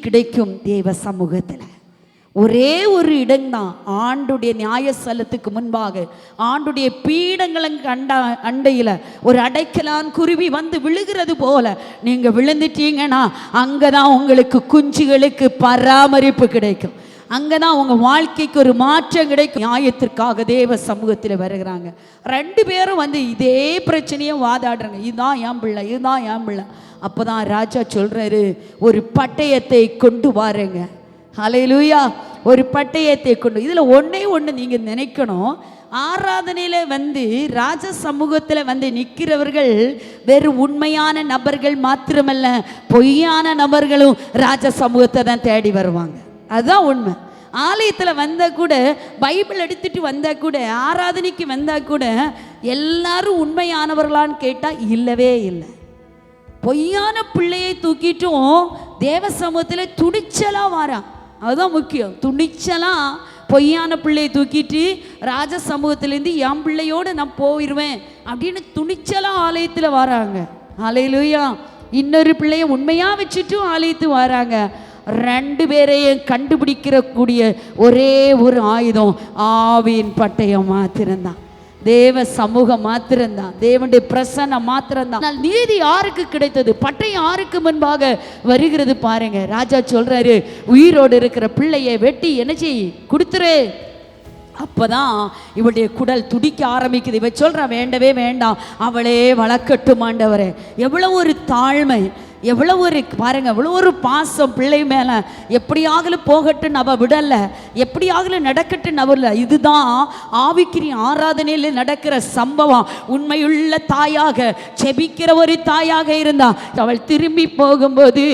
கிடைக்கும் தேவ சமூகத்தில். ஒரே ஒரு இடம்தான், ஆண்டுடைய நியாயஸ்தலத்துக்கு முன்பாக ஆண்டுடைய பீடங்களுக்கு அண்டையில் ஒரு அடைக்கலான் குருவி வந்து விழுகிறது போல நீங்கள் விழுந்துட்டீங்கன்னா அங்கே தான் உங்களுக்கு குஞ்சுகளுக்கு பராமரிப்பு கிடைக்கும். அங்கே தான் உங்கள் வாழ்க்கைக்கு ஒரு மாற்றம் கிடைக்கும். நியாயத்திற்காக தேவ சமூகத்தில் வருகிறாங்க. 2 பேரும் வந்து இதே பிரச்சனையை வாதாடுறாங்க, இதுதான் என் பிள்ளை, இதுதான் என் பிள்ளை. அப்போ தான் ராஜா சொல்கிறாரு, ஒரு பட்டயத்தை கொண்டு வாருங்க. ஹல்லேலூயா. ஒரு பட்டயத்தை கொண்டு. இதில் ஒன்று நீங்கள் நினைக்கணும், ஆராதனையில் வந்து ராஜ சமூகத்தில் வந்து நிற்கிறவர்கள் வெறும் உண்மையான நபர்கள் மாத்திரமல்ல, பொய்யான நபர்களும் ராஜ சமூகத்தை தான் தேடி வருவாங்க. அதுதான் உண்மை. ஆலயத்தில் வந்தால் கூட, பைபிள் எடுத்துகிட்டு வந்தால் கூட, ஆராதனைக்கு வந்தால் கூட எல்லாரும் உண்மையானவர்களான்னு கேட்டால் இல்லவே இல்லை. பொய்யான பிள்ளையை தூக்கிட்டும் தேவ சமூகத்தில் துணிச்சலாக வாரான். அதுதான் முக்கியம். துணிச்சலாக பொய்யான பிள்ளையை தூக்கிட்டு ராஜ சமூகத்திலேருந்து என் பிள்ளையோடு நான் போயிடுவேன் அப்படின்னு துணிச்சலாக ஆலயத்தில் வராங்க. ஹல்லேலூயா. இன்னொரு பிள்ளையை உண்மையாக வச்சுட்டும் ஆலயத்துக்கு வராங்க. 2 பேரையும் கண்டுபிடிக்கிற கூடிய ஒரே ஒரு ஆயுதம் ஆவியின் பட்டயம் மாத்திரம்தான். தேவ சமூகம் மாத்திரம்தான், தேவனுடைய பிரசன்னம் மாத்திரம்தான். நீதி யாருக்கு கிடைத்தது? பட்டயம் யாருக்கு முன்பாக வருகிறது பாருங்க. ராஜா சொல்றாரு, உயிரோடு இருக்கிற பிள்ளையை வெட்டி என்ன செய், கொடுத்துரு. அப்போதான் இவளுடைய குடல் துடிக்க ஆரம்பிக்குது. இவ சொல்றா, வேண்டவே வேண்டாம், அவளே வளர்க்கட்டும் ஆண்டவரே. எவ்வளோ ஒரு தாழ்மை, எவ்வளோ ஒரு பாருங்க, எவ்வளோ ஒரு பாசம் பிள்ளை மேலே. எப்படியாகலும் போகட்டும் அவ விடலை, எப்படியாகலும் நடக்கட்டும் அவர்ல. இதுதான் ஆவிக்குரிய ஆராதனையில் நடக்கிற சம்பவம். உண்மையுள்ள தாயாக, செபிக்கிற ஒரு தாயாக இருந்தா அவள் திரும்பி போகும்போது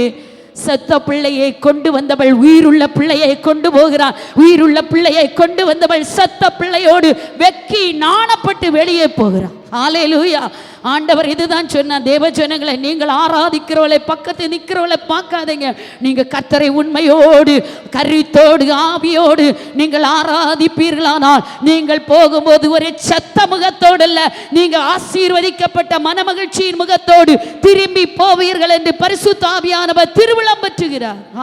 செத்த பிள்ளையை கொண்டு வந்தவள் உயிருள்ள பிள்ளையை கொண்டு போகிறாள். உயிருள்ள பிள்ளையை கொண்டு வந்தவள் செத்த பிள்ளையோடு வெக்கி நாணப்பட்டு வெளியே போகிறாள். ஹல்லேலூயா. ஆண்டவர் இதுதான் சொன்னார், தேவ ஜனங்களை, நீங்கள் ஆராதிக்கிறவளை, பக்கத்தில் நிற்கிறவளை பார்க்காதீங்க. நீங்கள் கர்த்தரை உண்மையோடு, கருத்தோடு, ஆவியோடு நீங்கள் ஆராதிப்பீர்களானால் நீங்கள் போகும்போது ஒரு செத்த முகத்தோடு அல்ல, நீங்கள் ஆசீர்வதிக்கப்பட்ட மனமகிழ்ச்சியின் முகத்தோடு திரும்பி போவீர்கள் என்று பரிசுத்த ஆவியானவர் திருவிழம் பற்றுகிறார்.